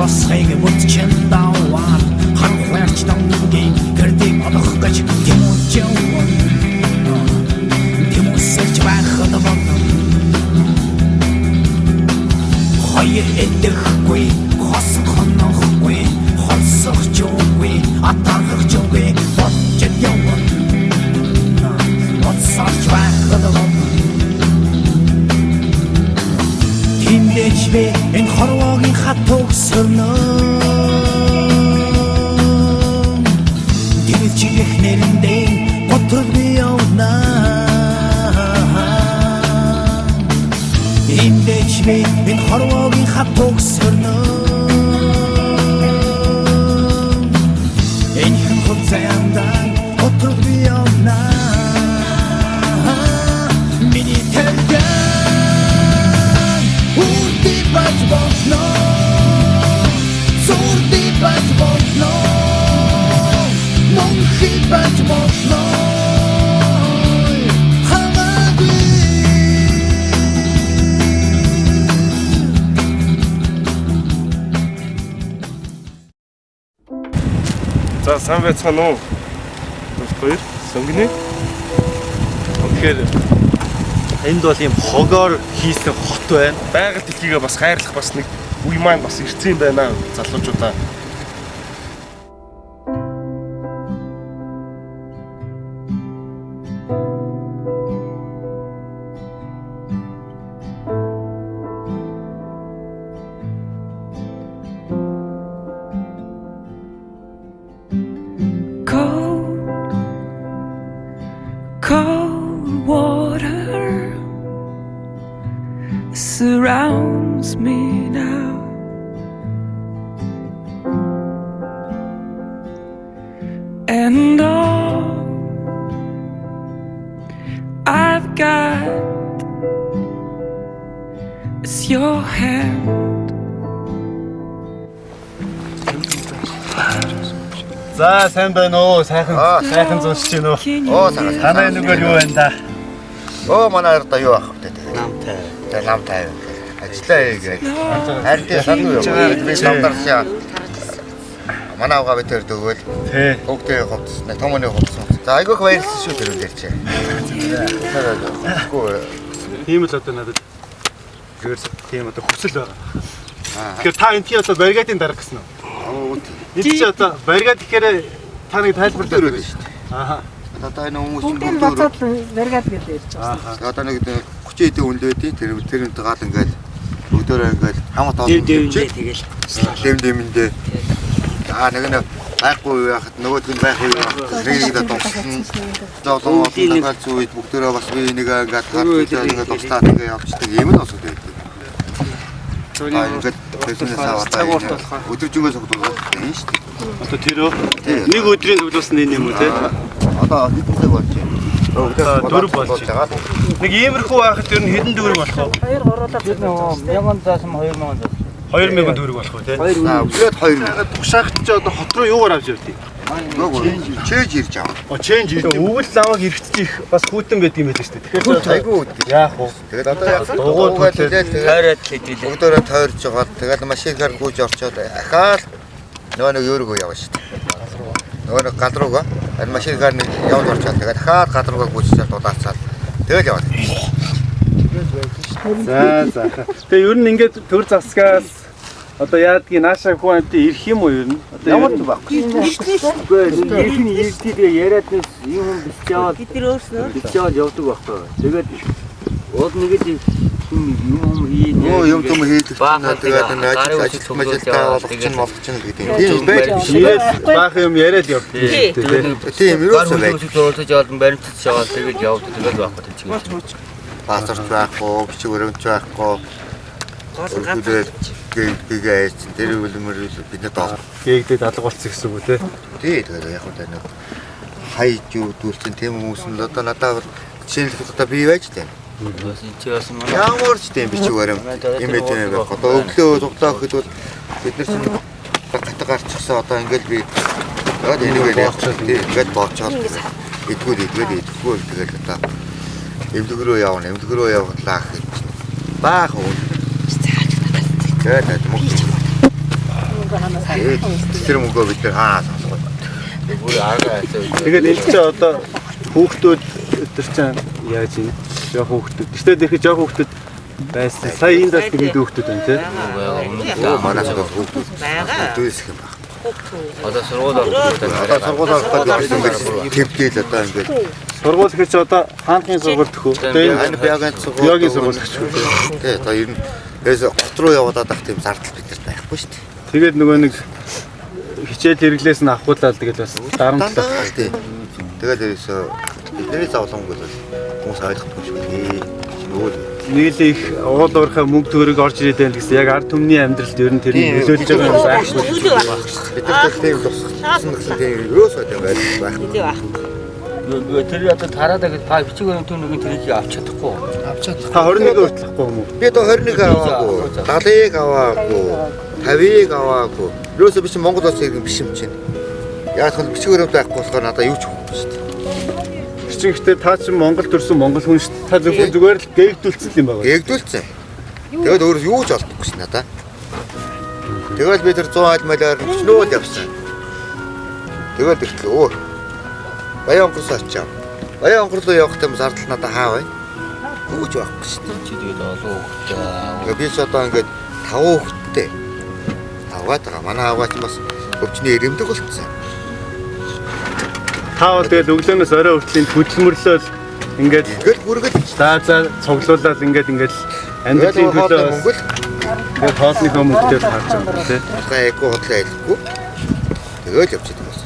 босхийг бүтчин даваар ханхуйч дангийн гэрдэг одох гэж тэмүүлж явсан тэмүүлсэж байхад бодно хоёр эдэхгүй хосхонохгүй холсох жуугүй атархах жуугүй бодж явсан бодсож байхад бодно тэмдэж би энэ хорвоогийн хат төгсөрнө дэрвчигэх нэрэндээ готрол би явна тэмдэж би энэ хорвоогийн хат төгсөрнө энэ хэн хувцаянда готрол би явна миний тэрдэ Bać mocno, surdi bać mocno, mąchy bać mocno, hamadi. За сайн байцгаана уу? Хоёр сонгоны. Тэгэхээр энд бол юм хогоор хийсэн хот байна. Байгаль дэлхийгээ бас хайрлах бас нэг үе маань бас ирсэн юм байна залуучуудаа. Cold water surrounds me now, and all I've got is your hand. За сайн байна уу? Сайхан зурж байна уу? Оо сайхан. Танай нүгээр юу байна да? Оо манай одоо юу ах вэ? Намтай. Тэгээ намтай. Ажиллаа хийгээ. Харин сануу юу? Би самдарчаа. Манай авгаа битэр дөгөөл. Тий. Бүгдээ ховцсон. Томооны ховцсон. За айгүйх баярлсан шүү тэр үдэрч. Тийм л одоо надад гэрс тийм одоо хүсэл байгаа. Тэгэхээр та энтхий одоо баригатын дарга гэсэн үү? Энд чи одоо баригад ихээр та нэг тайлбарлаад өгнө шүү дээ. Ааха. Одоо энэ хүмүүс бүгдийн бацаад баригад гэж ярьж байгаа. Одоо нэг 30 хэдэн хүнд байдیں۔ Тэр гал ингээд бүгдөө ингээд хамт олон тэгэл дэм нэг байхгүй яхад нөгөөд нь байх уу нэг дутсан. Зовлон болоод зүуд бүгдөө бас би нэг ингээд хараад тусдаа тэгээ явчихдаг юм нь осод байдаг. Ингээд тэснээс аваад өдөржингөө согдуулаад байна шүү дээ. Одоо тэр нэг өдрийн цуглуулсан энэ юм уу те? Одоо хэдэн болж байна? Дөрөв болж байгаа. Нэг иймэрхүү байхад тэр нь хэдэн төгрөг болох вэ? 2 гуруулаад 1000 заасан 2000 зас. 2000 төгрөг болох вэ те? Өглөөд 2000. Тушаахт ч одоо хот руу юугаар авч явдгийг? Чээж ирж байгаа. Чэнж ирж. Өвөл лаваг хэрэгцчих бас хүйтэн байдаг юм байл шүү дээ. Тэгэхээр Айгуу үүд. яах вэ? Тэгээд одоо яг дугуй Тойроод хэдүүлээ. бүгдөө тойрж жагаад тэгээд машинаар гүйж орчоод ахаал нөгөө өөргөө явна шүү дээ. Нөгөө гал руугаа энэ машинаар нэг явж орчоод тэгээд ахаад гал руугаа гүйжчаад удаацаад тэгэл яваад. За. Тэгээ ер нь ингээд төр засгаас одоо яадгийг наашаа хүн амт ирэх юм уу ер нь? Одоо Ямар ч байхгүй. Үгүй энэ ирдээ яриад нэг юм бич яваад бид нар өөрснөө бич яваад явдаг байхгүй. Тэгээд уул нэгэд юм ийн Юм юм хийдэг. Тэгээд энэ ажил мажилтаа болгочин гэдэг юм. Тийм байж. баах юм яриад явдаг. Тийм юусоо байж. зөөлөж яваад баримтч яваад тэгээд явдаг тэгэл байхгүй тийч. Паспорт байхгүй, бичиг баримт байхгүй. Тэгээд тэр үлмэр бидний доо. Гээгдээд алга болцсон гэсэн үг үү те? Тий, тэгээд яг хөө нэг хайж юу дүүрсэн тийм хүмүүс нь одоо надад жишээлбэл одоо бий байж тань. Чи бас Ямар ч тийм бичиг баримт юм байт юм байх. Одоо өглөө цуглаа гэхэд бол бид нар чинь гат гарчихсан одоо ингээл би тэгээд энийг яг тий ингээд боочоод идгүүл тэгээд одоо эмнэлэг рүү явуулаа гэж баах уу. Тэгээд мөн Тэр мөнгөө бид нар сонсгоо. Бүр арга асуу. Тэгээд энэ ч одоо хүүхдүүд өдөр чинь яаж юм? Жоо хүүхдүүд. Гэтэл дэх жоо хүүхдүүд байсан. Сая энд бас тэгээд хүүхдүүд байна тий. Манайс хүүхдүүд дүүсэх юм байна. Одоо сургууль Төвдөл одоо ингээд Сургууль гэж одоо хаанхын сургууль төхөө. энэ бягаан сургууль Йогийн сургууль гэж үү. Тий, одоо ер нь гот руу яваад ах тийм зардал бидэрт байхгүй шүү дээ. Тэгээд нөгөө нэг хичээл хэрэглээс нь авахуулаад тэгээд бас дарамтлаа. Тий. Тэгээд ерөөсөө бидний зовлонгууд бол хүмүүс ойлгохгүй шүү дээ. Нөгөө Нийлээ их уул уурхай мөнгө төгрөг орж ирээд байна гэсэн яг ард түмний амьдралд ер нь тэрийг нөлөөлж байгаа юм байхгүй. бид нар тийм тусгасан гэсэн тийм ерөөсөө тийм байх. тэр одоо тараадаг та бичиг баримт түүнийг тэрийг авч чадахгүй. Та 21 хүртэлхгүй юм уу? Би одоо 21 аваагүй, 70-ыг аваагүй, 50-ыг аваагүй. Ерөөсөө би чинь Монгол улсын иргэн биш юм чинь. Яг л бичиг баримт байхгүй болохоор надаа юу ч өгөхгүй шүү дээ. Гэхдээ та чинь Монгол төрсэн монгол хүн шүү дээ. Та зүгээр л гээгдүүлсэн юм байна. Гээгдүүлсэн. Тэгээд өөрөө юу ч олдохгүй шин надаа. Тэгээд би тэр 100 айлмалаар өчнөө явсан. Тэгээд ихлээ. Баян онгорсоо очив. Баян онгор руу явах юм зардал надаа хаа бай. Юу ч байхгүй шин. Чи тэгээд олон хүүхдээ. Би ч одоо ингээд 5 хүүхэдтэй. Аваад байгаа. Манай аваач бас өвчний ирэмдэг болчихсон. Та бол тэгэл өглөөнөөс орой хүртэл хөдөлмөрлөөл ингээд бүргэл за цуглуулаад ингээд амьдралын төлөө Монгол тэгээд хоолны хүмүүстээр харж байгаа тийм. эко хотлоо айлхгүй. Тэгээд явчихсан юм.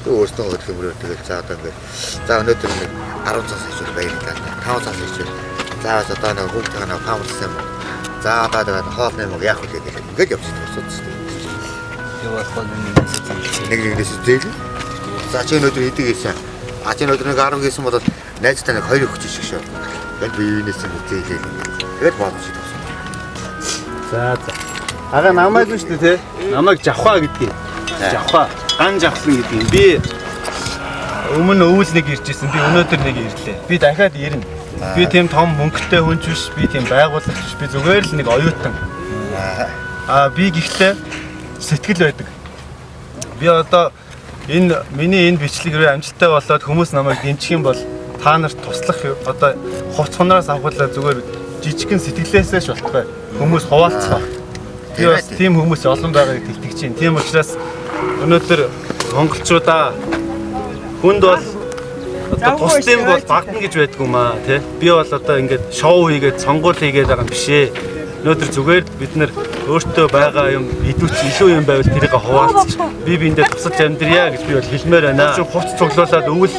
Өөртөө хөдөлмөрөөр тэгээд за одоо ингээд за өнөөдөр нэг 10 цаас хичээл баярлалаа. 5 цаас хичээл. За одоо нэг хүүхдийн нэг памперсэн юм. За одоо тэгээд хоолны юм яах вэ гэдэг ингээд явчихсан. Тэр бол Нэгээс зээл. За чи өнөөдөр идэг гэсэн. А чи өнөөдөр нэг 10 гэсэн бол найзтай нэг 2 өгч шиг шүү. Тэгээд би юунаас нь зээлээ. Тэгээд бодож идсэн. За. Ага намайг нь шүү дээ тий. Намайг Жавха гэдгийг. Жавха. Ган жавхлан гэдгийг. Би өмнө өвөл нэг иржсэн. Би өнөөдөр нэг ирлээ. Би дахиад ирнэ. Би тийм том мөнгөтэй хүн ч биш. Би тийм байгуулагч биш. Би зүгээр л нэг оюутан. Би гэхдээ сэтгэл байдаг. Би одоо миний энэ бичлэгээр амжилттай болоод хүмүүс намайг дэмжих юм бол та нарт туслах юу? Одоо хувц хунараас авахлаа зүгээр жижигхэн сэтгэлээсээ ш болтгой. Хүмүүс хуваалцах. Би бас тийм хүмүүс олон байгааг тэгтгэж чинь. Тийм учраас өнөөдөр монголчуудаа хүнд бол одоо тусдын бол багтна гэж байдгүй маа тий. Би бол одоо ингээд шоу хийгээд сонгуул хийгээд байгаа юм бишээ. Өнөөдөр зүгээр бид нар өөртөө байгаа юм идүүч илүү юм байвал тэрийг хуваалцаж би биэндээ тусалж амьдрья гэж би бол хэлмээр байна. Чи хувц цуглуулад өвөл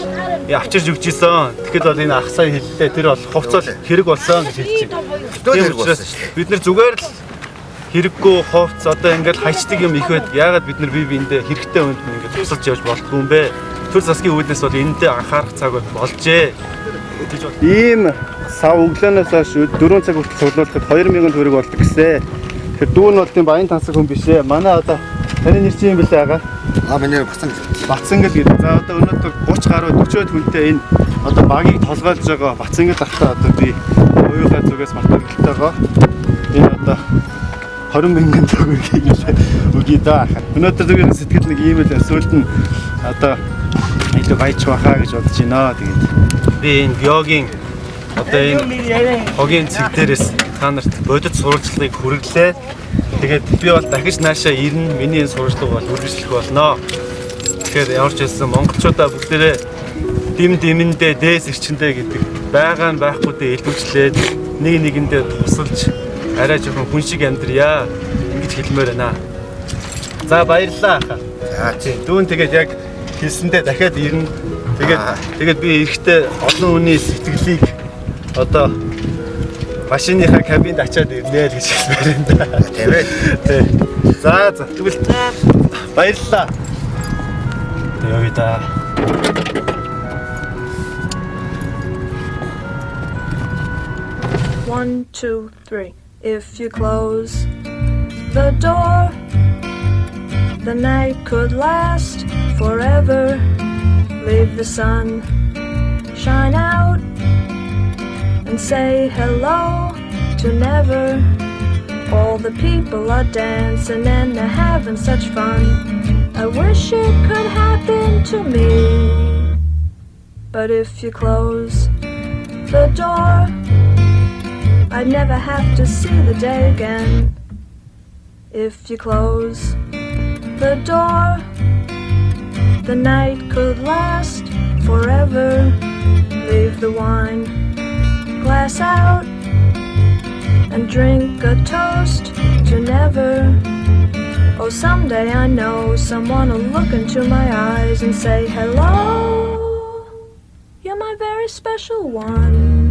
авчирж өгч исэн. Тэгэхэд бол энэ ах сая хэллээ. Тэр бол хувц бол хэрэг болсон гэж хэлж байна. Бид нар зүгээр л хэрэггүй хувц одоо ингээд хайчдаг юм их байд. Яагаад бид нар биэндээ хэрэгтэй хүнд ингээд тусалж явж болтгүй юм бэ? Төр засгийн үүднээс бол энэндээ анхаарах цаг болжээ. Ийм сав өглөөнөөс хойш 4 цаг хүртэл цуглуулахад 2000 төгрөг болдог гэсэн. Тэгэхээр дүү нь бол тийм баян тансаг хүн биш ээ. Манай одоо таны нэр чинь юм бэлээ агаа. Миний бацсан. Бацсангал гэдэг. За одоо өнөөдөр 30 гаруй 40 хүнтэй энэ одоо багийг толгойлж байгаа Бацсангал ахта одоо би оюухай зүгээс батлагтайгаа энэ одоо 20,000 төгрөгийг өгье да. Өнөөдөр зүгээр сэтгэл нэг ийм л сүлд нь одоо илүү баяж бахаа гэж бодож байна. Тэгээд би энэ биогийн одоо энэ хогийн цэг дээрээс та нарт бодит сурвалжлагыг хүргэлээ. Тэгээд би бол дахиж наашаа ирнэ. Миний энэ сурвалжлага бол үргэлжлэх болно. Тэгэхээр ямар ч хэлсэн монголчуудаа бүгдээрээ дэм-дэрэндээ дээс ирчэндээ гэдэг байгаа нь байхгүйдээ илүүчлээд нэг нэгэндээ тусалж арай жоохон хүн шиг амьдрья ингэж хэлмээр байна. За баярлалаа хаа. За тийм дүүн тэгээд яг хэлсэндээ дахиад ирнэ. Тэгээд би эрэхтэй олон хүний сэтгэлийг одоо машиныхаа кабинд ачаад ирнэ л гэж хэлмээр байна. Тийм ээ. За тэгвэл баярлалаа. Явида. 1, 2, 3. If you close the door, the night could last forever. Leave the sun shine out and say hello to never. All the people are dancing and they're having such fun. I wish it could happen to me. But if you close the door, I'd never have to see the day again. If you close the door, the night could last forever. Leave the wine glass out and drink a toast to never. Oh, someday I know someone will look into my eyes and say, hello, you're my very special one.